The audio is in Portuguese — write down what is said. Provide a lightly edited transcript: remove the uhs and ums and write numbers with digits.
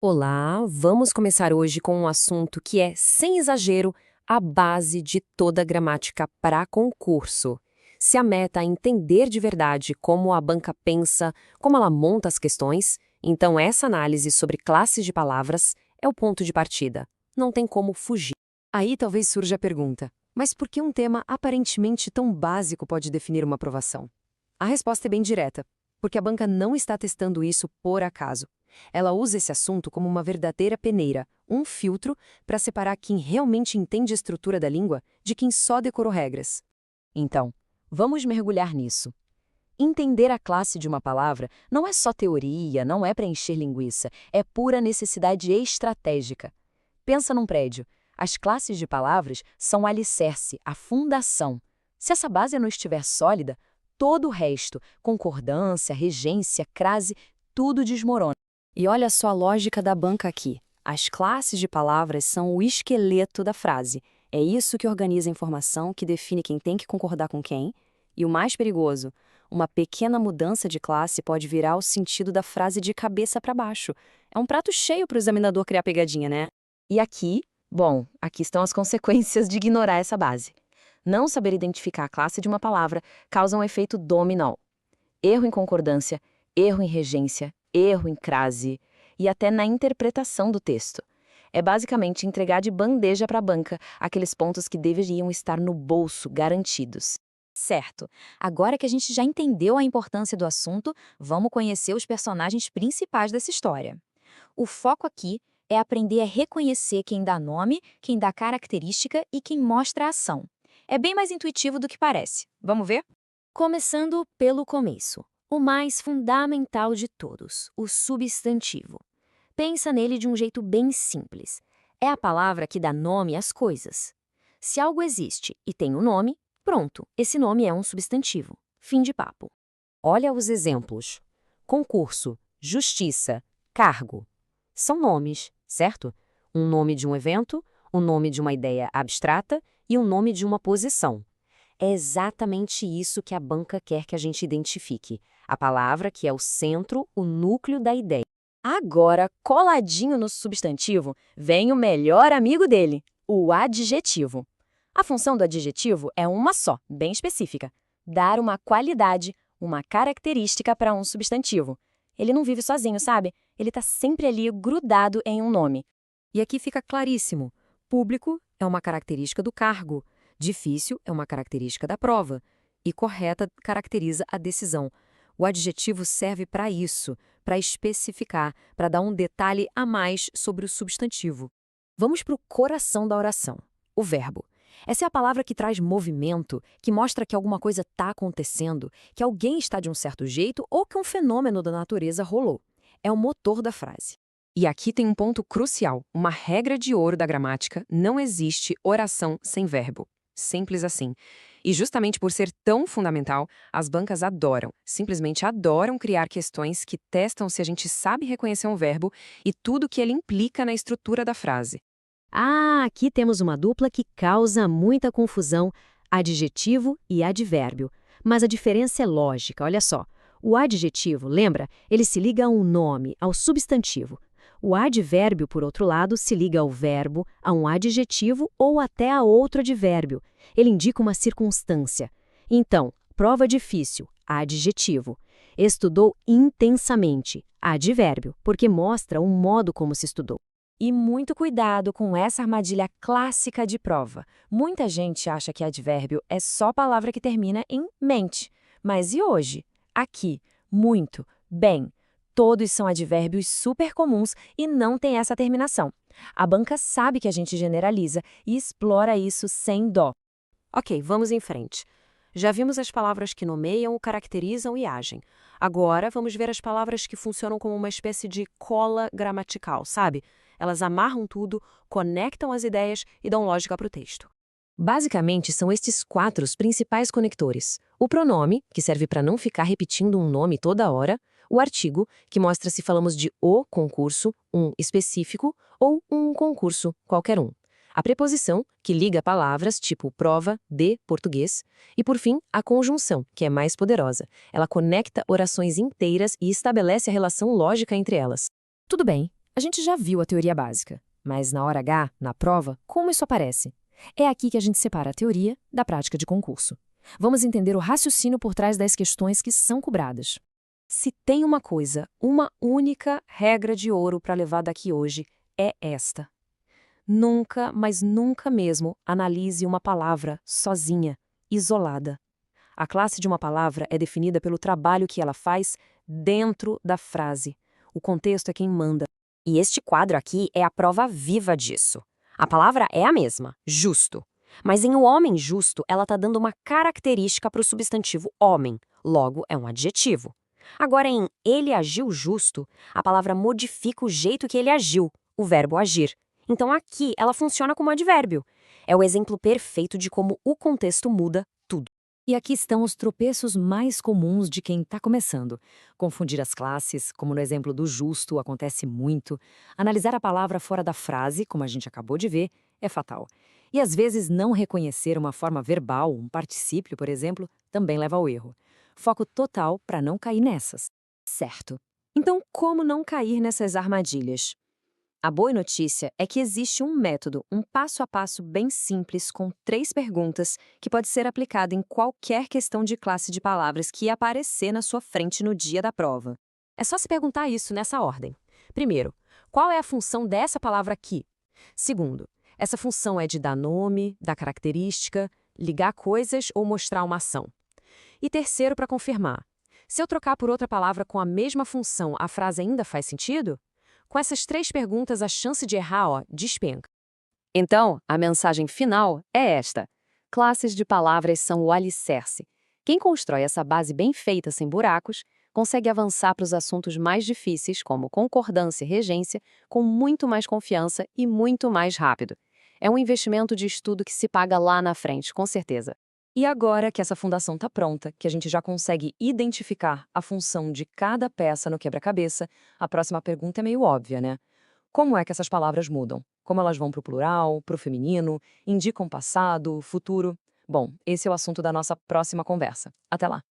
Olá, vamos começar hoje com um assunto que é, sem exagero, a base de toda gramática para concurso. Se a meta é entender de verdade como a banca pensa, como ela monta as questões, então essa análise sobre classes de palavras é o ponto de partida. Não tem como fugir. Aí talvez surja a pergunta: mas por que um tema aparentemente tão básico pode definir uma aprovação? A resposta é bem direta, porque a banca não está testando isso por acaso. Ela usa esse assunto como uma verdadeira peneira, um filtro para separar quem realmente entende a estrutura da língua de quem só decorou regras. Então, vamos mergulhar nisso. Entender a classe de uma palavra não é só teoria, não é preencher linguiça, é pura necessidade estratégica. Pensa num prédio. As classes de palavras são o alicerce, a fundação. Se essa base não estiver sólida, todo o resto, concordância, regência, crase, tudo desmorona. E olha só a lógica da banca aqui. As classes de palavras são o esqueleto da frase. É isso que organiza a informação, que define quem tem que concordar com quem. E o mais perigoso, uma pequena mudança de classe pode virar o sentido da frase de cabeça para baixo. É um prato cheio para o examinador criar pegadinha, né? E aqui, aqui estão as consequências de ignorar essa base. Não saber identificar a classe de uma palavra causa um efeito dominó. Erro em concordância, erro em regência, erro em crase e até na interpretação do texto. É basicamente entregar de bandeja para a banca aqueles pontos que deveriam estar no bolso garantidos. Certo. Agora que a gente já entendeu a importância do assunto, vamos conhecer os personagens principais dessa história. O foco aqui é aprender a reconhecer quem dá nome, quem dá característica e quem mostra a ação. É bem mais intuitivo do que parece. Vamos ver? Começando pelo começo. O mais fundamental de todos, o substantivo. Pensa nele de um jeito bem simples. É a palavra que dá nome às coisas. Se algo existe e tem um nome, pronto, esse nome é um substantivo. Fim de papo. Olha os exemplos: concurso, justiça, cargo. São nomes, certo? Um nome de um evento, um nome de uma ideia abstrata e um nome de uma posição. É exatamente isso que a banca quer que a gente identifique. A palavra que é o centro, o núcleo da ideia. Agora, coladinho no substantivo, vem o melhor amigo dele, o adjetivo. A função do adjetivo é uma só, bem específica: dar uma qualidade, uma característica para um substantivo. Ele não vive sozinho, sabe? Ele está sempre ali grudado em um nome. E aqui fica claríssimo: público é uma característica do cargo, difícil é uma característica da prova, e correta caracteriza a decisão. O adjetivo serve para isso, para especificar, para dar um detalhe a mais sobre o substantivo. Vamos para o coração da oração, o verbo. Essa é a palavra que traz movimento, que mostra que alguma coisa está acontecendo, que alguém está de um certo jeito ou que um fenômeno da natureza rolou. É o motor da frase. E aqui tem um ponto crucial, uma regra de ouro da gramática: não existe oração sem verbo. Simples assim. E justamente por ser tão fundamental, as bancas adoram, simplesmente adoram criar questões que testam se a gente sabe reconhecer um verbo e tudo que ele implica na estrutura da frase. Ah, aqui temos uma dupla que causa muita confusão: adjetivo e advérbio. Mas a diferença é lógica, olha só. O adjetivo, lembra? Ele se liga a um nome, ao substantivo. O advérbio, por outro lado, se liga ao verbo, a um adjetivo ou até a outro advérbio. Ele indica uma circunstância. Então, prova difícil, adjetivo. Estudou intensamente, advérbio, porque mostra o modo como se estudou. E muito cuidado com essa armadilha clássica de prova. Muita gente acha que advérbio é só palavra que termina em mente. Mas e hoje? Aqui, muito, bem. Todos são advérbios super comuns e não tem essa terminação. A banca sabe que a gente generaliza e explora isso sem dó. Ok, vamos em frente. Já vimos as palavras que nomeiam, caracterizam e agem. Agora vamos ver as palavras que funcionam como uma espécie de cola gramatical, sabe? Elas amarram tudo, conectam as ideias e dão lógica para o texto. Basicamente, são estes 4 os principais conectores: o pronome, que serve para não ficar repetindo um nome toda hora; o artigo, que mostra se falamos de o concurso, um específico, ou um concurso, qualquer um; a preposição, que liga palavras tipo prova, de português; e, por fim, a conjunção, que é mais poderosa. Ela conecta orações inteiras e estabelece a relação lógica entre elas. Tudo bem, A gente já viu a teoria básica, mas na hora H, na prova, como isso aparece? É aqui que a gente separa a teoria da prática de concurso. Vamos entender o raciocínio por trás das questões que são cobradas. Se tem uma coisa, uma única regra de ouro para levar daqui hoje, é esta. Nunca, mas nunca mesmo, analise uma palavra sozinha, isolada. A classe de uma palavra é definida pelo trabalho que ela faz dentro da frase. O contexto é quem manda. E este quadro aqui é a prova viva disso. A palavra é a mesma, justo. Mas em o homem justo, ela está dando uma característica para o substantivo homem, logo é um adjetivo. Agora, em ele agiu justo, a palavra modifica o jeito que ele agiu, o verbo agir. Então aqui ela funciona como advérbio. É o exemplo perfeito de como o contexto muda tudo. E aqui estão os tropeços mais comuns de quem está começando. Confundir as classes, como no exemplo do justo, acontece muito. Analisar a palavra fora da frase, como a gente acabou de ver, é fatal. E às vezes não reconhecer uma forma verbal, um particípio, por exemplo, também leva ao erro. Foco total para não cair nessas. Certo. Então, como não cair nessas armadilhas? A boa notícia é que existe um método, um passo a passo bem simples, com 3 perguntas, que pode ser aplicado em qualquer questão de classe de palavras que aparecer na sua frente no dia da prova. É só se perguntar isso nessa ordem. Primeiro, qual é a função dessa palavra aqui? Segundo, essa função é de dar nome, dar característica, ligar coisas ou mostrar uma ação? E terceiro, para confirmar, se eu trocar por outra palavra com a mesma função, a frase ainda faz sentido? Com essas 3 perguntas, a chance de errar, despenca. Então, a mensagem final é esta. Classes de palavras são o alicerce. Quem constrói essa base bem feita, sem buracos, consegue avançar para os assuntos mais difíceis, como concordância e regência, com muito mais confiança e muito mais rápido. É um investimento de estudo que se paga lá na frente, com certeza. E agora que essa fundação está pronta, que a gente já consegue identificar a função de cada peça no quebra-cabeça, a próxima pergunta é meio óbvia, né? Como é que essas palavras mudam? Como elas vão para o plural, para o feminino, indicam passado, futuro? Bom, esse é o assunto da nossa próxima conversa. Até lá!